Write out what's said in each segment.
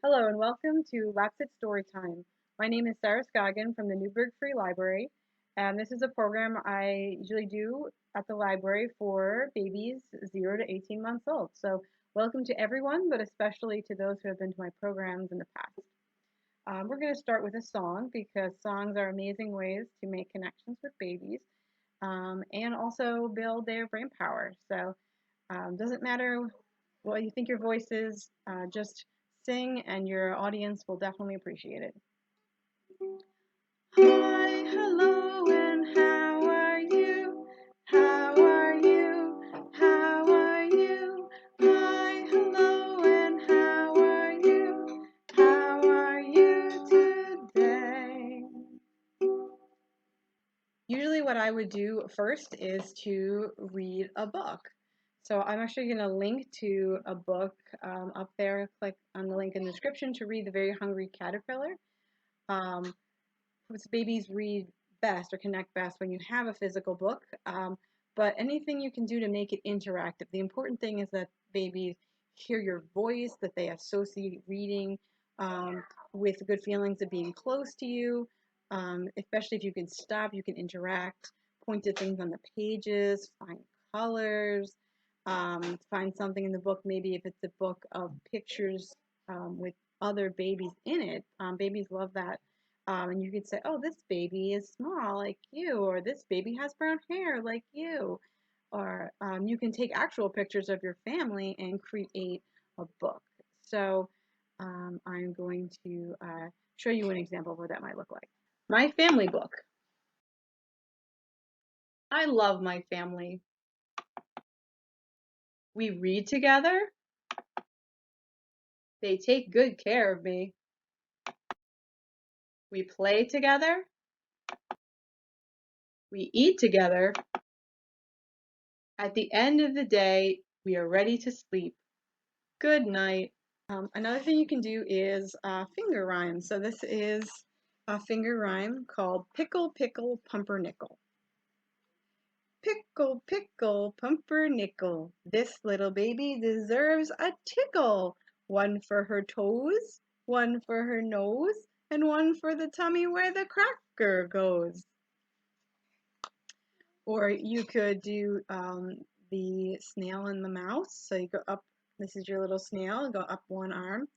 Hello and welcome to Lapsit Storytime. My name is Sarah Scoggin from the Newburgh Free Library, and this is a program I usually do at the library for babies 0 to 18 months old. So welcome to everyone, but especially to those who have been to my programs in the past. We're going to start with a song because songs are amazing ways to make connections with babies and also build their brain power. So doesn't matter what you think your voice is, just sing and your audience will definitely appreciate it. Hi, hello, and how are you? How are you? How are you? Hi, hello, and how are you? How are you today? Usually what I would do first is to read a book. So I'm actually going to link to a book up there. Click on the link in the description to read The Very Hungry Caterpillar. Um, Babies read best or connect best when you have a physical book, but anything you can do to make it interactive. The important thing is that babies hear your voice, that they associate reading with good feelings of being close to you, especially if you can stop, you can interact, point to things on the pages, find colors, find something in the book, maybe if it's a book of pictures with other babies in it. Babies love that. And you could say, oh, this baby is small like you, or this baby has brown hair like you. Or you can take actual pictures of your family and create a book. So I'm going to show you an example of what that might look like. My family book. I love my family. We read together. They take good care of me. We play together. We eat together. At the end of the day, we are ready to sleep. Good night. Another thing you can do is finger rhyme. So this is a finger rhyme called Pickle, Pickle, Pumpernickel. Pickle, pickle, pumpernickel. This little baby deserves a tickle. One for her toes, one for her nose, and one for the tummy where the cracker goes. Or you could do the snail and the mouse. So you go up, this is your little snail, go up one arm.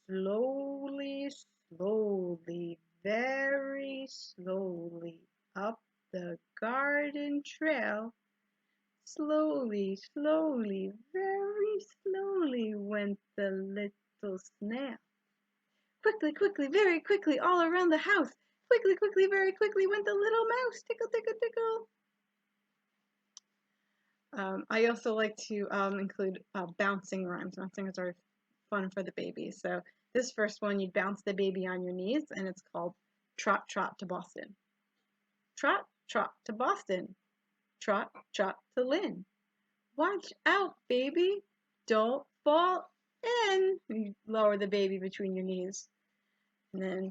Slowly, slowly, very slowly, up the garden trail. Slowly, slowly, very slowly went the little snail. Quickly, quickly, very quickly, all around the house. Quickly, quickly, very quickly went the little mouse. Tickle, tickle, tickle. I also like to include bouncing rhymes. Bouncing is always fun for the baby. So this first one, you bounce the baby on your knees, and it's called Trot, Trot to Boston. Trot, trot to Boston. Trot, trot to Lynn. Watch out, baby. Don't fall in. You lower the baby between your knees. And then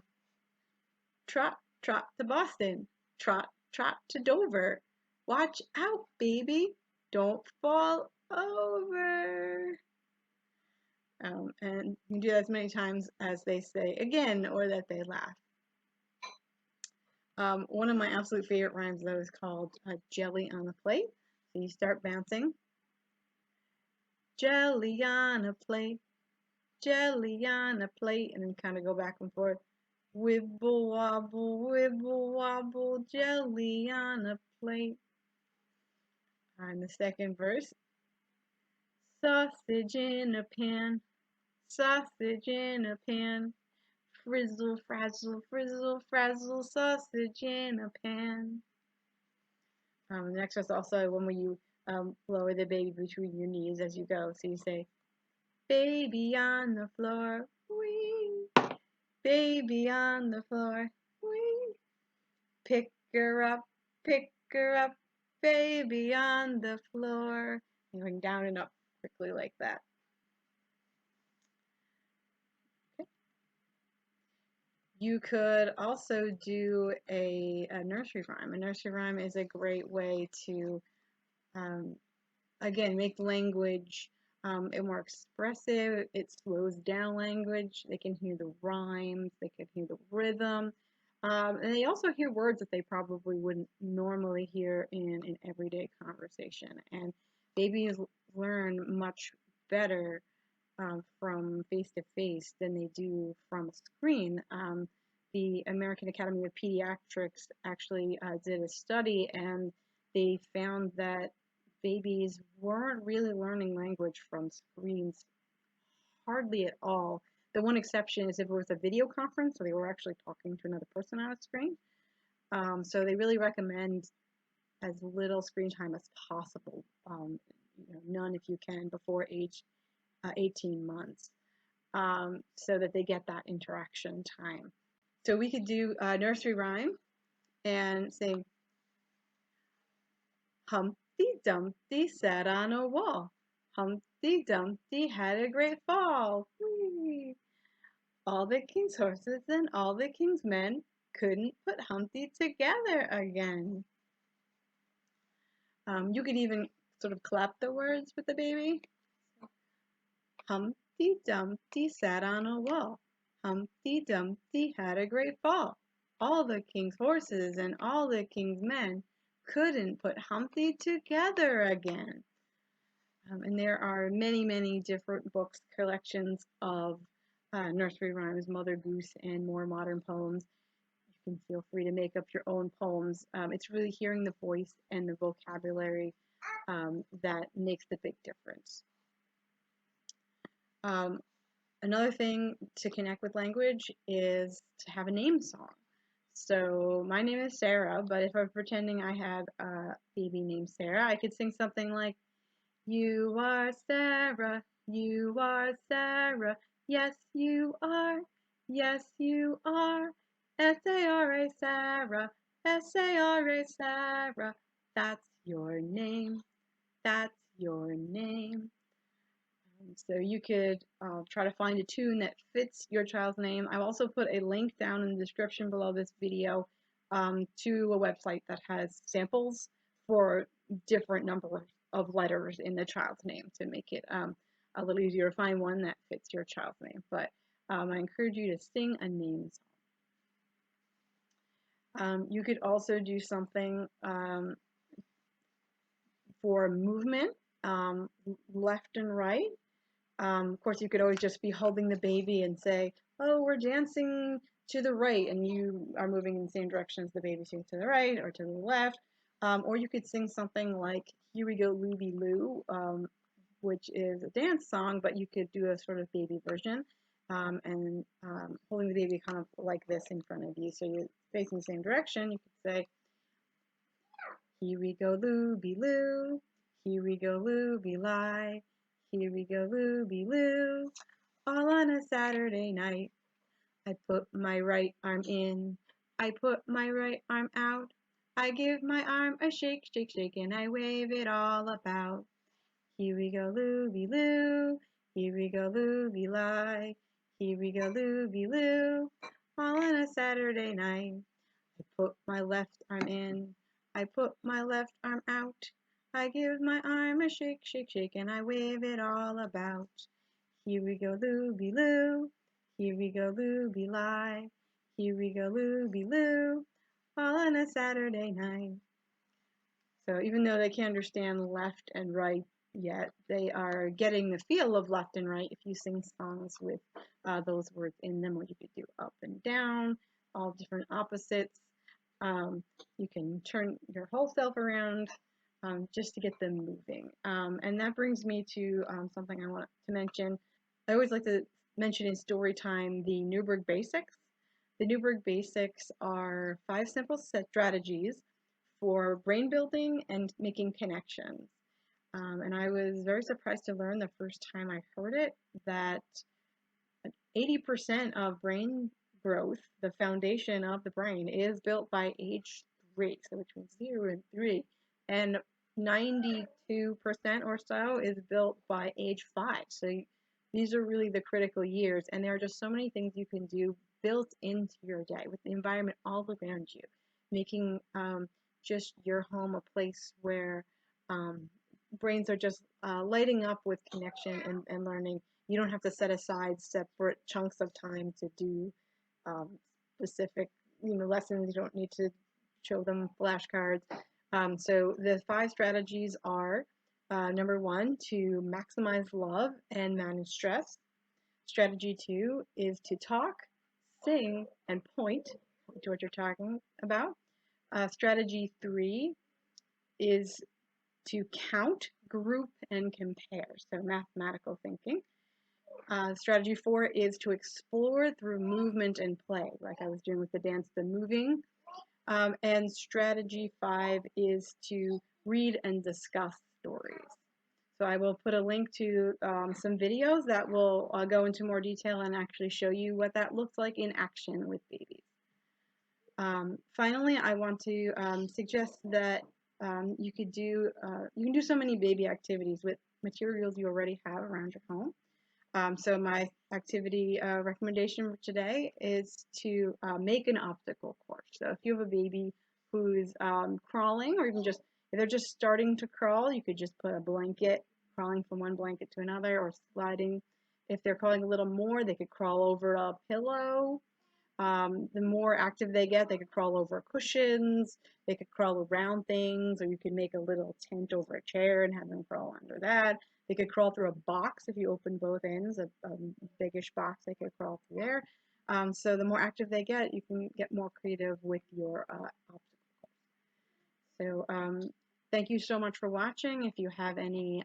trot, trot to Boston. Trot, trot to Dover. Watch out, baby. Don't fall over. And you do that as many times as they say again or that they laugh. One of my absolute favorite rhymes, though, is called Jelly on a Plate. So you start bouncing. Jelly on a plate, jelly on a plate, and then kind of go back and forth. Wibble wobble, jelly on a plate. And the second verse, sausage in a pan, sausage in a pan. Frizzle, frazzle, frizzle, frazzle, sausage in a pan. The next one's also one where you lower the baby between your knees as you go. So you say, baby on the floor, wee. Baby on the floor, wee. Pick her up, baby on the floor. And going down and up quickly like that. You could also do a nursery rhyme. A nursery rhyme is a great way to, again, make language It's more expressive. It slows down language. They can hear the rhymes. They can hear the rhythm. And they also hear words that they probably wouldn't normally hear in an everyday conversation. And babies learn much better from face to face than they do from a screen. The American Academy of Pediatrics actually did a study, and they found that babies weren't really learning language from screens hardly at all. The one exception is if it was a video conference, so they were actually talking to another person on a screen. So they really recommend as little screen time as possible. None if you can before age 18 months, so that they get that interaction time. So we could do a nursery rhyme and say, Humpty Dumpty sat on a wall. Humpty Dumpty had a great fall. Whee! All the king's horses and all the king's men couldn't put Humpty together again. You could even sort of clap the words with the baby. Humpty Dumpty sat on a wall. Humpty Dumpty had a great fall. All the king's horses and all the king's men couldn't put Humpty together again. And there are many, many different books, collections of nursery rhymes, Mother Goose, and more modern poems. You can feel free to make up your own poems. It's really hearing the voice and the vocabulary that makes the big difference. Another thing to connect with language is to have a name song. So my name is Sarah, but if I'm pretending I had a baby named Sarah, I could sing something like, you are Sarah, you are Sarah, yes you are, yes you are, S-A-R-A Sarah, S-A-R-A Sarah, that's your name, that's your name. So you could try to find a tune that fits your child's name. I've also put a link down in the description below this video to a website that has samples for different numbers of letters in the child's name to make it a little easier to find one that fits your child's name. But I encourage you to sing a name song. You could also do something for movement, left and right. Of course, you could always just be holding the baby and say, oh, we're dancing to the right, and you are moving in the same direction as the baby, so to the right or to the left. Or you could sing something like Here We Go Looby Loo, which is a dance song, but you could do a sort of baby version, and holding the baby kind of like this in front of you, so you're facing the same direction. You could say, here we go looby loo, here we go looby lie, here we go looby loo, all on a Saturday night. I put my right arm in, I put my right arm out, I give my arm a shake, shake, shake, and I wave it all about. Here we go looby loo, here we go looby lie, here we go looby loo, all on a Saturday night. I put my left arm in, I put my left arm out, I give my arm a shake, shake, shake, and I wave it all about. Here we go looby loo, here we go looby lie, here we go looby loo, all on a Saturday night. So even though they can't understand left and right yet, they are getting the feel of left and right if you sing songs with those words in them, or you could do up and down, all different opposites. You can turn your whole self around just to get them moving. And that brings me to something I want to mention. I always like to mention in story time the Newburgh Basics. The Newburgh Basics are 5 simple strategies for brain building and making connections. And I was very surprised to learn the first time I heard it that 80% of brain growth, the foundation of the brain, is built by age 3, so between 0 and 3. And 92% or so is built by age 5. So these are really the critical years, and there are just so many things you can do built into your day with the environment all around you, making just your home a place where brains are just lighting up with connection and learning. You don't have to set aside separate chunks of time to do specific, lessons. You don't need to show them flashcards. So the 5 strategies are number 1, to maximize love and manage stress. Strategy 2 is to talk, sing, and point to what you're talking about. Strategy 3 is to count, group, and compare, so mathematical thinking. Strategy 4 is to explore through movement and play, like I was doing with the dance, the moving. And strategy 5 is to read and discuss stories. So I will put a link to some videos that will go into more detail and actually show you what that looks like in action with babies. Finally, I want to suggest that you can do so many baby activities with materials you already have around your home. So my activity recommendation for today is to make an obstacle course. So if you have a baby who's crawling, or even just if they're just starting to crawl, you could just put a blanket, crawling from one blanket to another, or sliding. If they're crawling a little more, they could crawl over a pillow. The more active they get, they could crawl over cushions, they could crawl around things, or you could make a little tent over a chair and have them crawl under that. They could crawl through a box if you open both ends, a biggish box, they could crawl through there. So the more active they get, you can get more creative with your obstacle. So thank you so much for watching. If you have any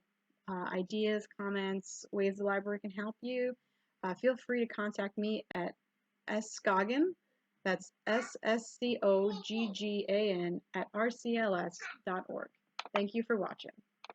ideas, comments, ways the library can help you, feel free to contact me at Scoggin, that's SSCOGGAN @rcls.org. Thank you for watching.